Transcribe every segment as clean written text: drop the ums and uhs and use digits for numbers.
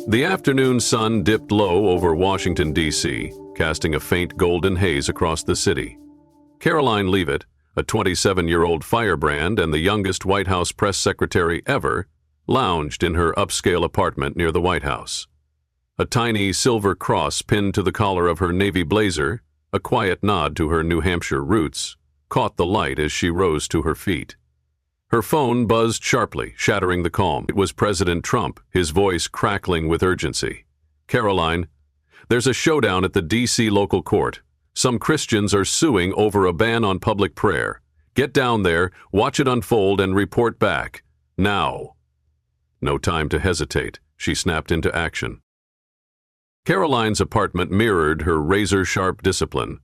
The afternoon sun dipped low over Washington, D.C., casting a faint golden haze across the city. Karoline Leavitt, a 27-year-old firebrand and the youngest White House press secretary ever, lounged in her upscale apartment near the White House. A tiny silver cross pinned to the collar of her navy blazer, a quiet nod to her New Hampshire roots, caught the light as she rose to her feet. Her phone buzzed sharply, shattering the calm. It was President Trump, his voice crackling with urgency. "Karoline, there's a showdown at the D.C. local court. Some Christians are suing over a ban on public prayer. Get down there, watch it unfold, and report back. Now." No time to hesitate. She snapped into action. Karoline's apartment mirrored her razor-sharp discipline.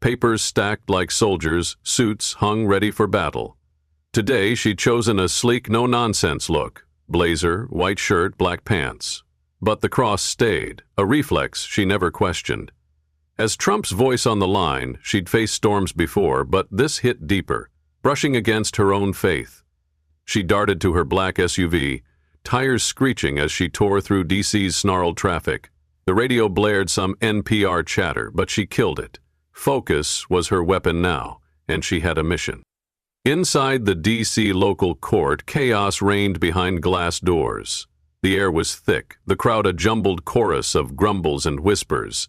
Papers stacked like soldiers, suits hung ready for battle. Today, she'd chosen a sleek, no-nonsense look. Blazer, white shirt, black pants. But the cross stayed, a reflex she never questioned. As Trump's voice on the line, she'd faced storms before, but this hit deeper, brushing against her own faith. She darted to her black SUV, tires screeching as she tore through D.C.'s snarled traffic. The radio blared some NPR chatter, but she killed it. Focus was her weapon now, and she had a mission. Inside the D.C. local court, chaos reigned behind glass doors. The air was thick, the crowd a jumbled chorus of grumbles and whispers.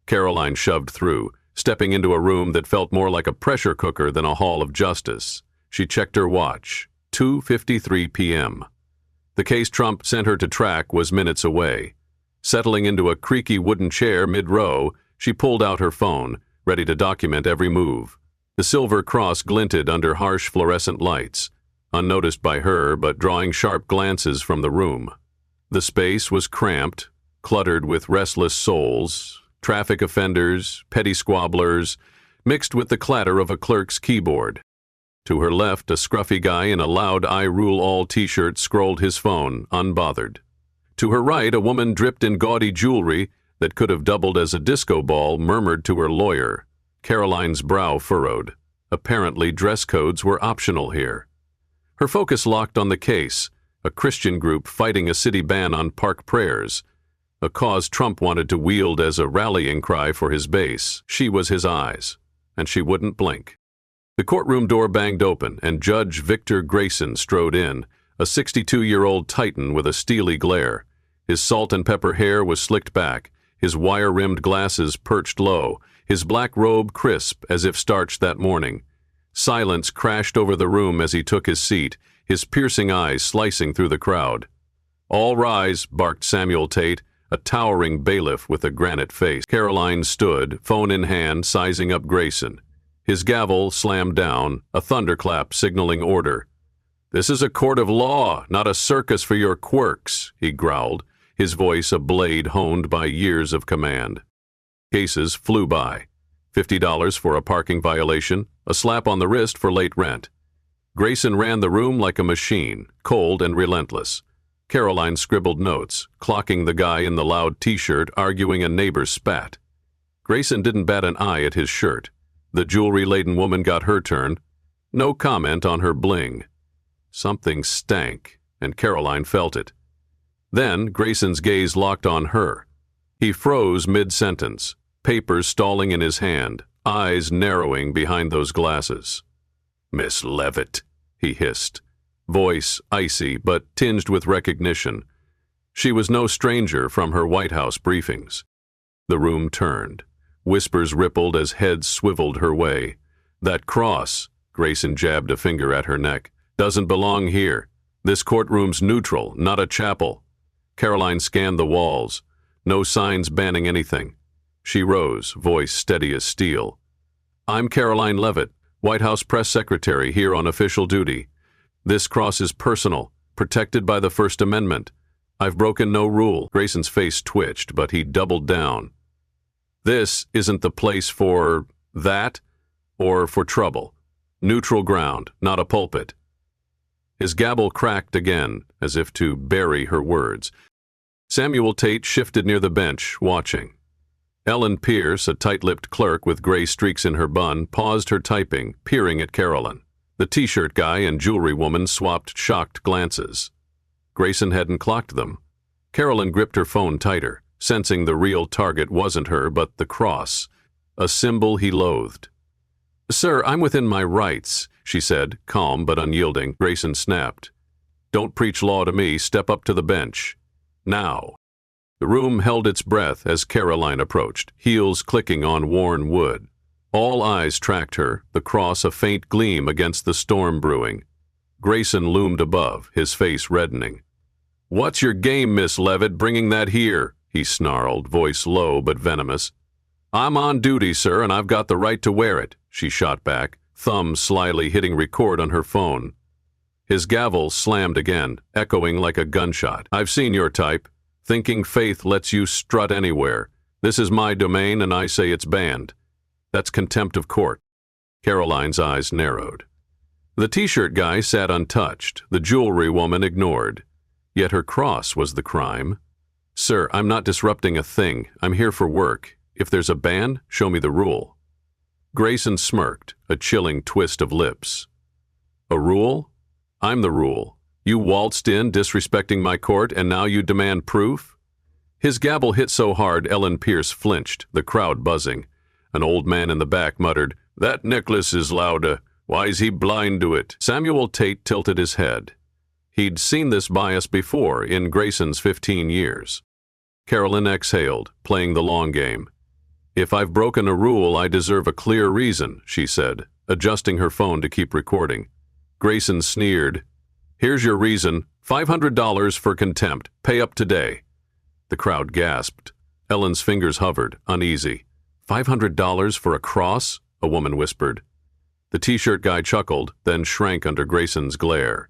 Karoline shoved through, stepping into a room that felt more like a pressure cooker than a hall of justice. She checked her watch. 2:53 p.m. The case Trump sent her to track was minutes away. Settling into a creaky wooden chair mid-row, she pulled out her phone, ready to document every move. The silver cross glinted under harsh fluorescent lights, unnoticed by her but drawing sharp glances from the room. The space was cramped, cluttered with restless souls, traffic offenders, petty squabblers, mixed with the clatter of a clerk's keyboard. To her left, a scruffy guy in a loud "I Rule All" t-shirt scrolled his phone, unbothered. To her right, a woman dripped in gaudy jewelry that could have doubled as a disco ball murmured to her lawyer. Karoline's brow furrowed. Apparently, dress codes were optional here. Her focus locked on the case, a Christian group fighting a city ban on park prayers, a cause Trump wanted to wield as a rallying cry for his base. She was his eyes, and she wouldn't blink. The courtroom door banged open, and Judge Victor Grayson strode in, a 62-year-old titan with a steely glare. His salt and pepper hair was slicked back, his wire-rimmed glasses perched low, his black robe crisp as if starched that morning. Silence crashed over the room as he took his seat, his piercing eyes slicing through the crowd. "All rise," barked Samuel Tate, a towering bailiff with a granite face. Karoline stood, phone in hand, sizing up Grayson. His gavel slammed down, a thunderclap signaling order. "This is a court of law, not a circus for your quirks," he growled, his voice a blade honed by years of command. Cases flew by. $50 for a parking violation, a slap on the wrist for late rent. Grayson ran the room like a machine, cold and relentless. Karoline scribbled notes, clocking the guy in the loud t-shirt arguing a neighbor's spat. Grayson didn't bat an eye at his shirt. The jewelry-laden woman got her turn. No comment on her bling. Something stank, and Karoline felt it. Then Grayson's gaze locked on her. He froze mid-sentence, papers stalling in his hand, eyes narrowing behind those glasses. "Miss Leavitt," he hissed, voice icy but tinged with recognition. She was no stranger from her White House briefings. The room turned. Whispers rippled as heads swiveled her way. "That cross," Grayson jabbed a finger at her neck, "doesn't belong here. This courtroom's neutral, not a chapel." Karoline scanned the walls. No signs banning anything. She rose, voice steady as steel. "I'm Karoline Leavitt, White House press secretary here on official duty. This cross is personal, protected by the First Amendment. I've broken no rule." Grayson's face twitched, but he doubled down. "This isn't the place for that or for trouble. Neutral ground, not a pulpit." His gavel cracked again, as if to bury her words. Samuel Tate shifted near the bench, watching. Ellen Pierce, a tight-lipped clerk with gray streaks in her bun, paused her typing, peering at Karoline. The t-shirt guy and jewelry woman swapped shocked glances. Grayson hadn't clocked them. Karoline gripped her phone tighter, sensing the real target wasn't her but the cross, a symbol he loathed. "Sir, I'm within my rights," she said, calm but unyielding. Grayson snapped. "Don't preach law to me. Step up to the bench. Now." The room held its breath as Karoline approached, heels clicking on worn wood. All eyes tracked her, the cross a faint gleam against the storm brewing. Grayson loomed above, his face reddening. "What's your game, Miss Leavitt, bringing that here?" he snarled, voice low but venomous. "I'm on duty, sir, and I've got the right to wear it," she shot back, thumb slyly hitting record on her phone. His gavel slammed again, echoing like a gunshot. "I've seen your type. Thinking faith lets you strut anywhere. This is my domain, and I say it's banned. That's contempt of court." Karoline's eyes narrowed. The t-shirt guy sat untouched, the jewelry woman ignored. Yet her cross was the crime. "Sir, I'm not disrupting a thing. I'm here for work. If there's a ban, show me the rule." Grayson smirked, a chilling twist of lips. "A rule? I'm the rule. You waltzed in, disrespecting my court, and now you demand proof?" His gavel hit so hard Ellen Pierce flinched, the crowd buzzing. An old man in the back muttered, "That necklace is louder. Why's he blind to it?" Samuel Tate tilted his head. He'd seen this bias before in Grayson's 15 years. Karoline exhaled, playing the long game. "If I've broken a rule, I deserve a clear reason," she said, adjusting her phone to keep recording. Grayson sneered. "Here's your reason. $500 for contempt. Pay up today." The crowd gasped. Ellen's fingers hovered, uneasy. $500 for a cross? A woman whispered. The t-shirt guy chuckled, then shrank under Grayson's glare.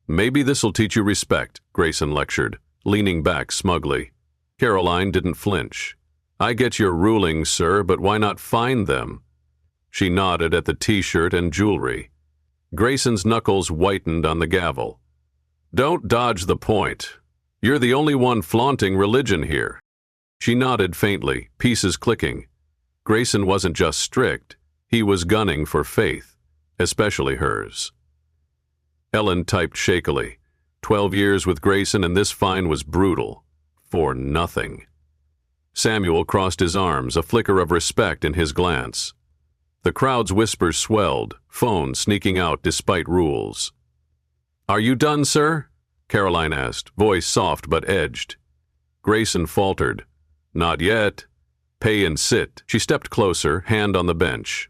"Maybe this'll teach you respect," Grayson lectured, leaning back smugly. Karoline didn't flinch. "I get your rulings, sir, but why not find them?" She nodded at the t-shirt and jewelry. Grayson's knuckles whitened on the gavel. "Don't dodge the point. You're the only one flaunting religion here." She nodded faintly, pieces clicking. Grayson wasn't just strict, he was gunning for faith, especially hers. Ellen typed shakily. 12 years with Grayson, and this fine was brutal. For nothing. Samuel crossed his arms, a flicker of respect in his glance. The crowd's whispers swelled, phone sneaking out despite rules. "Are you done, sir?" Karoline asked, voice soft but edged. Grayson faltered. "Not yet. Pay and sit." She stepped closer, hand on the bench.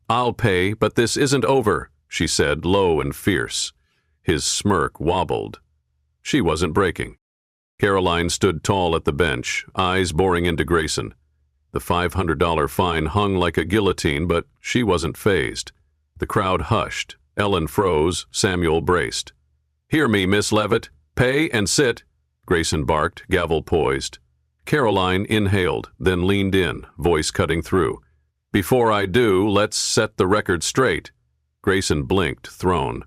"I'll pay, but this isn't over," she said, low and fierce. His smirk wobbled. She wasn't breaking. Karoline stood tall at the bench, eyes boring into Grayson. The $500 fine hung like a guillotine, but she wasn't fazed. The crowd hushed. Ellen froze. Samuel braced. "Hear me, Miss Leavitt. Pay and sit," Grayson barked, gavel poised. Karoline inhaled, then leaned in, voice cutting through. "Before I do, let's set the record straight." Grayson blinked, thrown.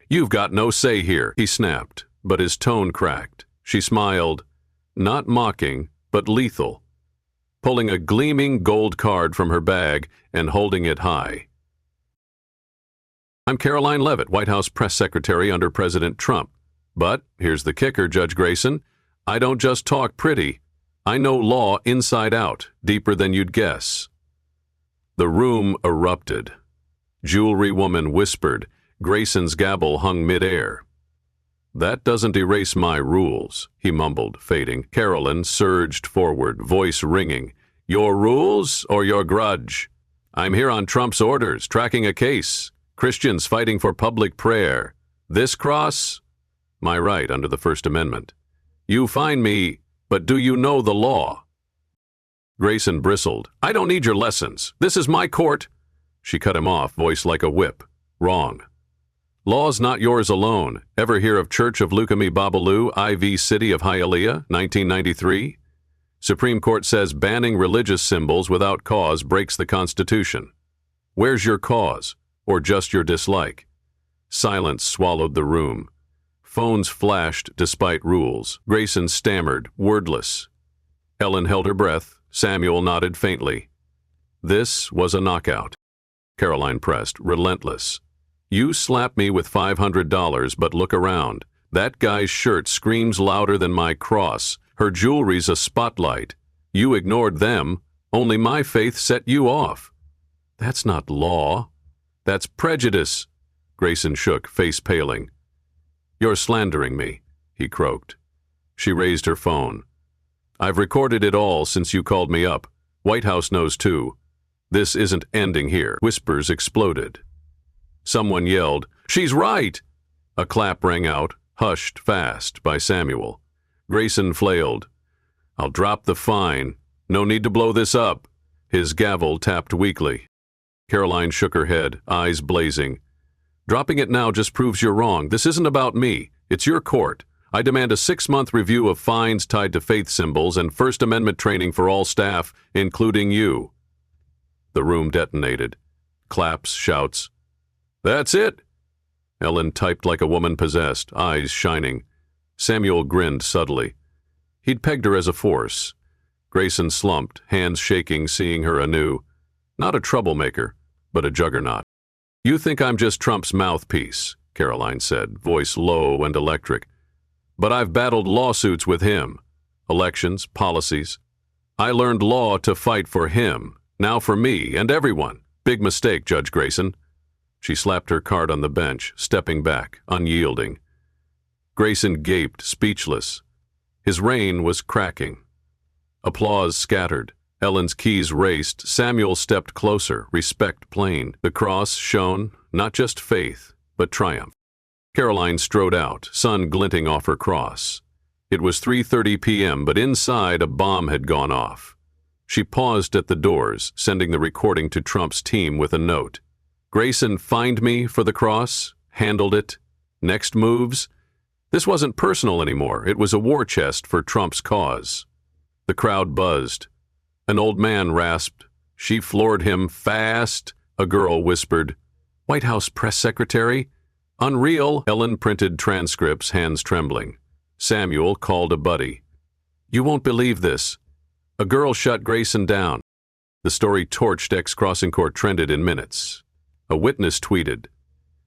"You've got no say here," he snapped, but his tone cracked. She smiled, not mocking, but lethal, pulling a gleaming gold card from her bag and holding it high. "I'm Karoline Leavitt, White House press secretary under President Trump. But, here's the kicker, Judge Grayson, I don't just talk pretty. I know law inside out, deeper than you'd guess." The room erupted. Jewelry woman whispered. Grayson's gavel hung midair. "That doesn't erase my rules," he mumbled, fading. Karoline surged forward, voice ringing. "Your rules or your grudge? I'm here on Trump's orders, tracking a case. Christians fighting for public prayer. This cross? My right under the First Amendment. You find me, but do you know the law?" Grayson bristled. "I don't need your lessons. This is my court." She cut him off, voice like a whip. "Wrong. Law's not yours alone. Ever hear of Church of Lukemi Babalu, IV City of Hialeah, 1993? Supreme Court says banning religious symbols without cause breaks the Constitution. Where's your cause? Or just your dislike?" Silence swallowed the room. Phones flashed despite rules. Grayson stammered, wordless. Ellen held her breath. Samuel nodded faintly. This was a knockout. Karoline pressed, relentless. "You slap me with $500, but look around. That guy's shirt screams louder than my cross. Her jewelry's a spotlight. You ignored them. Only my faith set you off. That's not law. That's prejudice. Grayson shook, face paling. You're slandering me, he croaked. She raised her phone. I've recorded it all since you called me up. White House knows too. This isn't ending here. Whispers exploded. Someone yelled, "She's right!" A clap rang out, hushed fast by Samuel. Grayson flailed. I'll drop the fine. No need to blow this up. His gavel tapped weakly. Karoline shook her head, eyes blazing. Dropping it now just proves you're wrong. This isn't about me. It's your court. I demand a 6-month review of fines tied to faith symbols and First Amendment training for all staff, including you. The room detonated. Claps, shouts. That's it! Ellen typed like a woman possessed, eyes shining. Samuel grinned subtly. He'd pegged her as a force. Grayson slumped, hands shaking, seeing her anew. Not a troublemaker, but a juggernaut. You think I'm just Trump's mouthpiece, Karoline said, voice low and electric. But I've battled lawsuits with him. Elections, policies. I learned law to fight for him, now for me and everyone. Big mistake, Judge Grayson. She slapped her card on the bench, stepping back, unyielding. Grayson gaped, speechless. His reign was cracking. Applause scattered. Ellen's keys raced. Samuel stepped closer, respect plain. The cross shone, not just faith, but triumph. Karoline strode out, sun glinting off her cross. It was 3:30 p.m., but inside a bomb had gone off. She paused at the doors, sending the recording to Trump's team with a note. Grayson fined me for the cross, handled it. Next moves? This wasn't personal anymore. It was a war chest for Trump's cause. The crowd buzzed. An old man rasped. She floored him fast. A girl whispered, White House press secretary? Unreal. Ellen printed transcripts, hands trembling. Samuel called a buddy. You won't believe this. A girl shut Grayson down. The story torched ex-crossing court trended in minutes. A witness tweeted,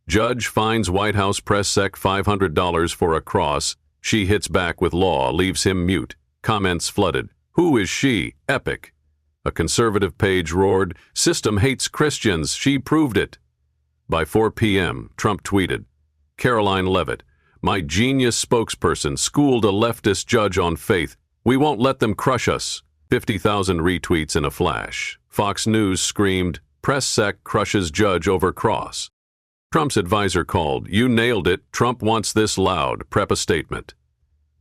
Judge fines White House press sec $500 for a cross. She hits back with law, leaves him mute. Comments flooded. Who is she? Epic. A conservative page roared, System hates Christians. She proved it. By 4 p.m., Trump tweeted, Karoline Leavitt, my genius spokesperson, schooled a leftist judge on faith. We won't let them crush us. 50,000 retweets in a flash. Fox News screamed, Press sec crushes judge over cross. Trump's advisor called, You nailed it. Trump wants this loud. Prep a statement.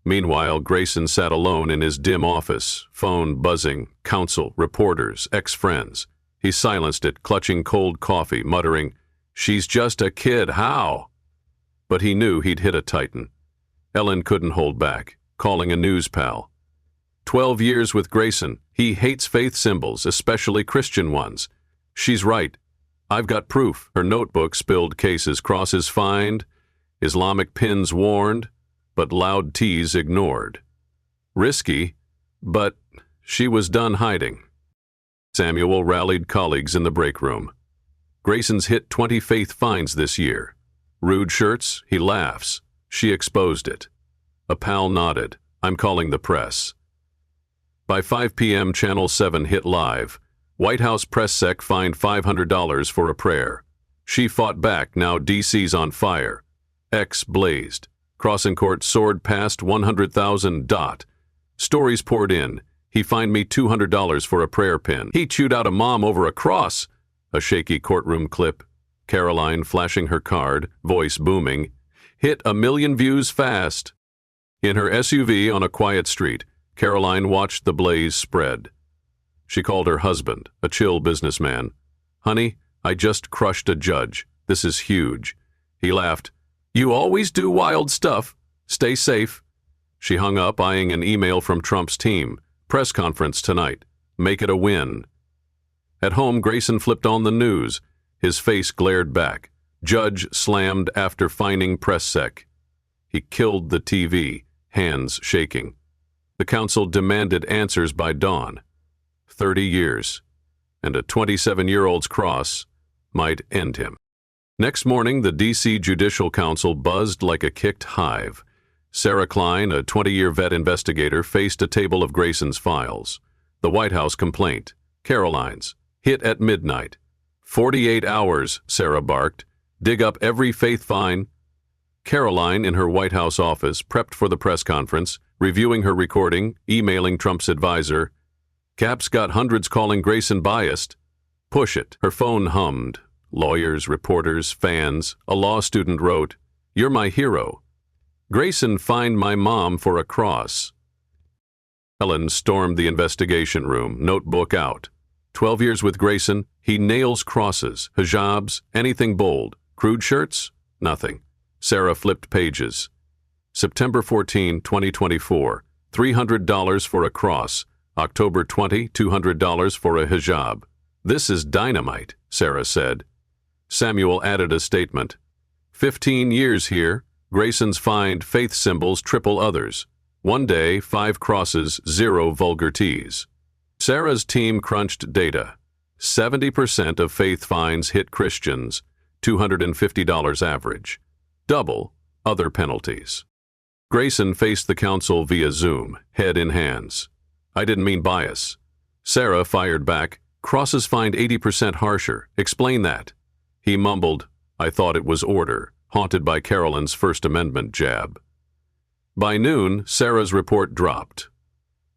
Meanwhile, Grayson sat alone in his dim office, phone buzzing, counsel, reporters, ex-friends. He silenced it, clutching cold coffee, muttering, She's just a kid, how? But he knew he'd hit a titan. Ellen couldn't hold back, calling a news pal. 12 years with Grayson. He hates faith symbols, especially Christian ones. She's right. I've got proof. Her notebook spilled cases, crosses fined, Islamic pins warned, but loud T's ignored. Risky, but she was done hiding. Samuel rallied colleagues in the break room. Grayson's hit 20 faith fines this year. Rude shirts, he laughs. She exposed it. A pal nodded. I'm calling the press. By 5 p.m., Channel 7 hit live. White House press sec fined $500 for a prayer. She fought back, now D.C.'s on fire. X blazed. Crossing court soared past 100,000. Stories poured in. He fined me $200 for a prayer pin. He chewed out a mom over a cross. A shaky courtroom clip. Karoline flashing her card, voice booming. Hit 1 million views fast. In her SUV on a quiet street, Karoline watched the blaze spread. She called her husband, a chill businessman. Honey, I just crushed a judge. This is huge. He laughed. You always do wild stuff. Stay safe. She hung up, eyeing an email from Trump's team. Press conference tonight. Make it a win. At home, Grayson flipped on the news. His face glared back. Judge slammed after fining press sec. He killed the TV, hands shaking. The council demanded answers by dawn. 30 years, and a 27-year-old's cross might end him. Next morning, the D.C. Judicial Council buzzed like a kicked hive. Sarah Klein, a 20-year vet investigator, faced a table of Grayson's files. The White House complaint. Karoline's. Hit at midnight. 48 hours, Sarah barked. Dig up every faith fine. Karoline, in her White House office, prepped for the press conference, reviewing her recording, emailing Trump's advisor. Cap's got hundreds calling Grayson biased. Push it. Her phone hummed. Lawyers, reporters, fans. A law student wrote, "You're my hero. Grayson fined my mom for a cross." Ellen stormed the investigation room, notebook out. 12 years with Grayson, he nails crosses, hijabs, anything bold. Crude shirts? Nothing. Sarah flipped pages. September 14, 2024, $300 for a cross. October 20, $200 for a hijab. This is dynamite, Sarah said. Samuel added a statement. 15 years here. Grayson's fined faith symbols triple others. One day, 5 crosses, 0 vulgar tees. Sarah's team crunched data. 70% of faith fines hit Christians, $250 average. Double other penalties. Grayson faced the council via Zoom, head in hands. "I didn't mean bias." Sarah fired back, "Crosses fined 80% harsher. Explain that." He mumbled, "I thought it was order," haunted by Karoline's First Amendment jab. By noon, Sarah's report dropped.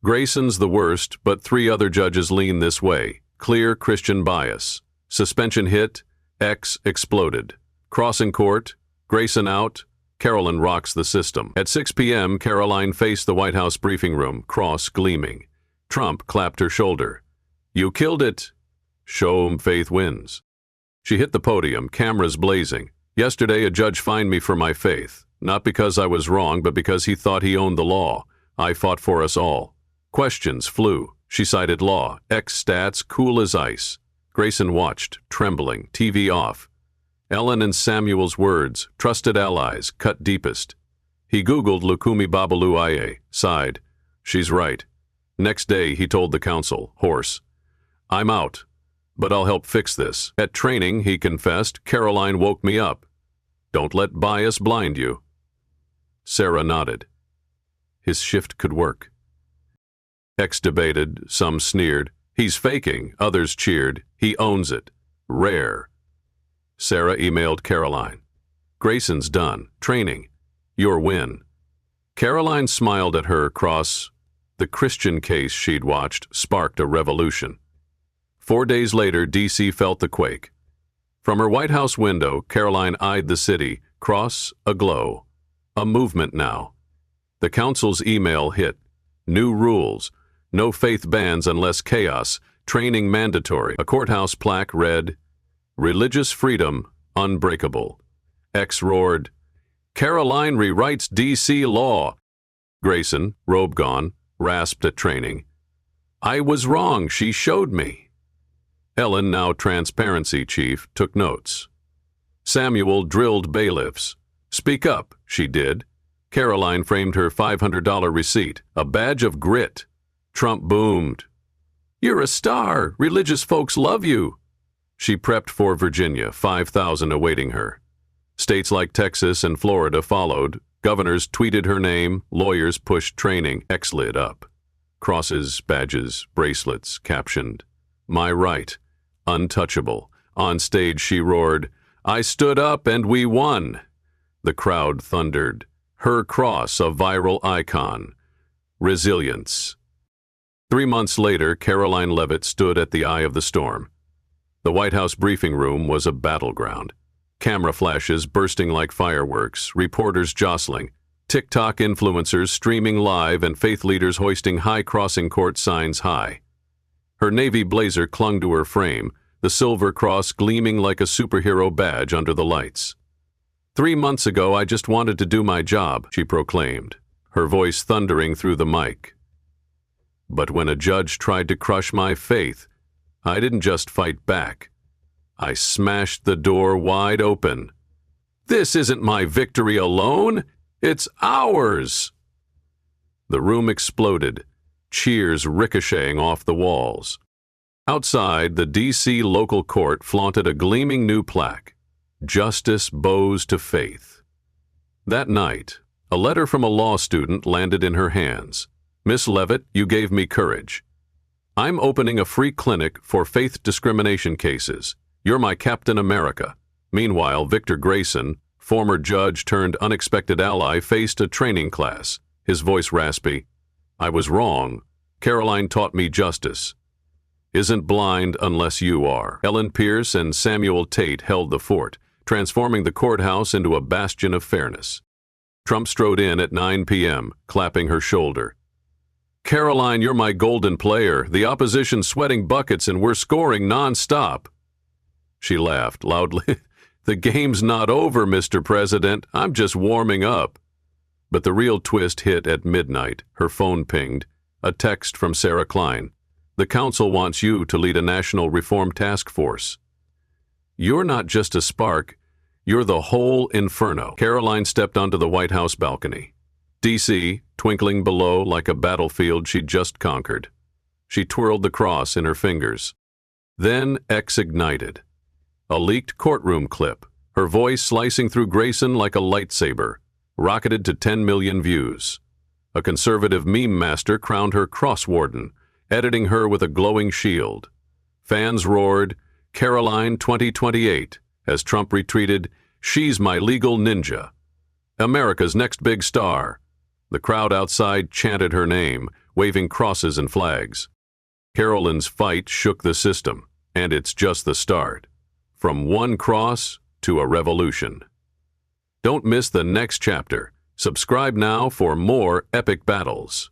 Grayson's the worst, but 3 other judges lean this way. Clear Christian bias. Suspension hit, X exploded. Crossing court, Grayson out, Karoline rocks the system. At 6 p.m., Karoline faced the White House briefing room, cross gleaming. Trump clapped her shoulder. "You killed it." Show 'em faith wins. She hit the podium, cameras blazing. "Yesterday, a judge fined me for my faith. Not because I was wrong, but because he thought he owned the law. I fought for us all." Questions flew. She cited law, X stats, cool as ice. Grayson watched, trembling, TV off. Ellen and Samuel's words, trusted allies, cut deepest. He Googled Lukumi Babalu Aye, sighed. "She's right." Next day, he told the council, hoarse, "I'm out, but I'll help fix this." At training, he confessed, "Karoline woke me up. Don't let bias blind you." Sarah nodded. His shift could work. X debated, some sneered. "He's faking," others cheered. "He owns it. Rare." Sarah emailed Karoline. "Grayson's done. Training. Your win." Karoline smiled at her cross. The Christian case she'd watched sparked a revolution. 4 days later, D.C. felt the quake. From her White House window, Karoline eyed the city, cross aglow. A movement now. The council's email hit. New rules. No faith bans unless chaos. Training mandatory. A courthouse plaque read, "Religious freedom unbreakable." X roared, "Karoline rewrites D.C. law." Grayson, robe gone, rasped at training. "I was wrong. She showed me." Ellen, now transparency chief, took notes. Samuel drilled bailiffs. "Speak up," she did. Karoline framed her $500 receipt, a badge of grit. Trump boomed. "You're a star. Religious folks love you." She prepped for Virginia, 5,000 awaiting her. States like Texas and Florida followed. Governors tweeted her name. Lawyers pushed training. X lit up. Crosses, badges, bracelets, captioned, "My right. Untouchable." On stage she roared, "I stood up and we won." The crowd thundered, "Her cross a viral icon. Resilience." 3 months later, Karoline Leavitt stood at the eye of the storm. The White House briefing room was a battleground. Camera flashes bursting like fireworks, reporters jostling, TikTok influencers streaming live, and faith leaders hoisting high crossing court signs high. Her navy blazer clung to her frame, the silver cross gleaming like a superhero badge under the lights. "3 months ago, I just wanted to do my job," she proclaimed, her voice thundering through the mic. "But when a judge tried to crush my faith, I didn't just fight back. I smashed the door wide open. This isn't my victory alone. It's ours." The room exploded, cheers ricocheting off the walls. Outside, the D.C. local court flaunted a gleaming new plaque, "Justice bows to faith." That night, A letter from a law student landed in her hands. "Miss Leavitt, you gave me courage. I'm opening a free clinic for faith discrimination cases. You're my Captain America." Meanwhile, Victor Grayson, former judge turned unexpected ally, faced a training class. His voice raspy. "I was wrong. Karoline taught me justice. Isn't blind unless you are." Ellen Pierce and Samuel Tate held the fort, transforming the courthouse into a bastion of fairness. Trump strode in at 9 p.m., clapping her shoulder. "Karoline, you're my golden player. The opposition's sweating buckets and we're scoring non-stop." She laughed loudly. "The game's not over, Mr. President. I'm just warming up." But the real twist hit at midnight. Her phone pinged. A text from Sarah Klein. "The council wants you to lead a national reform task force." "You're not just a spark. You're the whole inferno." Karoline stepped onto the White House balcony. D.C., twinkling below like a battlefield she'd just conquered. She twirled the cross in her fingers. Then X ignited. A leaked courtroom clip, her voice slicing through Grayson like a lightsaber, rocketed to 10 million views. A conservative meme master crowned her cross-warden, editing her with a glowing shield. Fans roared, "Karoline 2028, as Trump retreated, "She's my legal ninja. America's next big star." The crowd outside chanted her name, waving crosses and flags. Karoline's fight shook the system, and it's just the start. From one cross to a revolution. Don't miss the next chapter. Subscribe now for more epic battles.